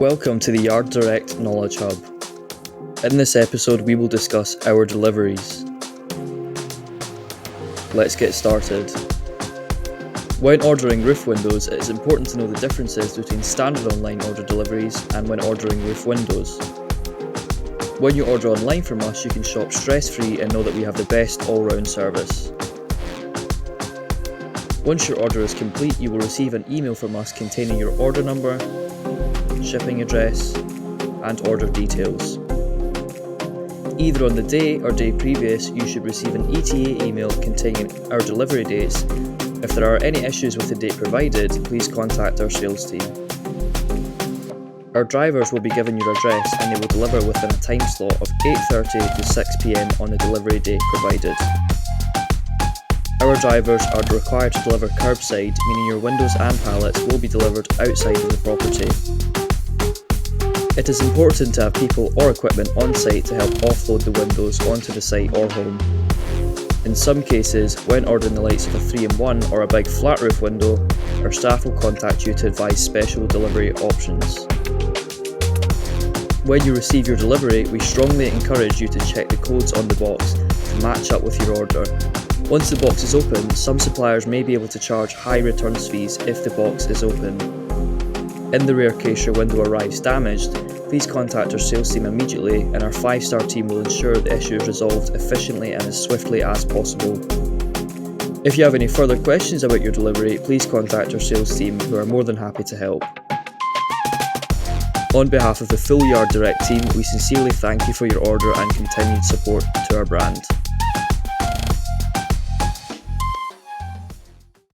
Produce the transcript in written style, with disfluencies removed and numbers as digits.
Welcome to the Yard Direct Knowledge Hub. In this episode we will discuss our deliveries. Let's get started. When ordering roof windows, it is important to know the differences between standard online order deliveries and when ordering roof windows. When you order online from us, you can shop stress-free and know that we have the best all-round service. Once your order is complete, you will receive an email from us containing your order number, shipping address, and order details. Either on the day or day previous, you should receive an ETA email containing our delivery dates. If there are any issues with the date provided, please contact our sales team. Our drivers will be given your address and they will deliver within a time slot of 8:30 to 6 p.m. on the delivery day provided. Our drivers are required to deliver kerbside, meaning your windows and pallets will be delivered outside of the property. It is important to have people or equipment on site to help offload the windows onto the site or home. In some cases, when ordering the likes of a 3-in-1 or a big flat roof window, our staff will contact you to advise special delivery options. When you receive your delivery, we strongly encourage you to check the codes on the box to match up with your order. Once the box is open, some suppliers may be able to charge high returns fees if the box is open. In the rare case your window arrives damaged, please contact our sales team immediately and our 5-star team will ensure the issue is resolved efficiently and as swiftly as possible. If you have any further questions about your delivery, please contact our sales team who are more than happy to help. On behalf of the full Yard Direct team, we sincerely thank you for your order and continued support to our brand.